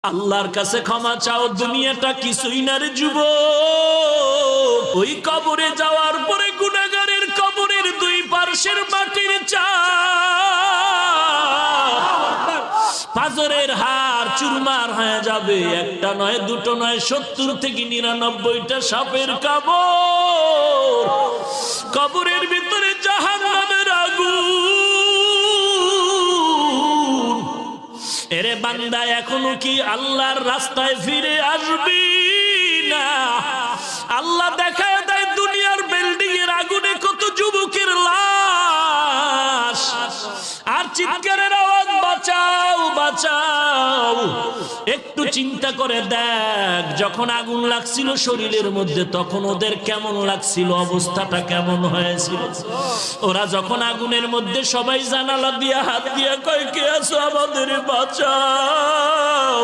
আল্লাহর কাছে ক্ষমা চাও, দুনিয়াটা কিছুই না রে যুবক। ওই কবরে যাওয়ার পরে গুনাহগারের কবরের দুই পার্শ্বের মাটির চাপ পাজরের হাড় চুরমার হয়ে যাবে। একটা নয়, দুটো নয়, 70 থেকে 99টা সাপের কামড়। কবরের ভিতরে জাহান্নামের আগুন। এরে বান্দা, এখনো কি আল্লাহর রাস্তায় ফিরে আসবি না? আল্লাহ দেখায় দেয় দুনিয়ার বিল্ডিং এর আগুনে কত যুবকের লাশ, আর চিৎকারের আওয়াজ, বাঁচাও বাঁচাও। একটু চিন্তা করে দেখ, যখন আগুন লাগছিল শরীরের মধ্যে তখন ওদের কেমন লাগছিল, অবস্থাটা কেমন হয়েছিল। ওরা যখন আগুনের মধ্যে সবাই জানালা দিয়ে হাত দিয়া কয়, কে আছো, আমাদের বাঁচাও।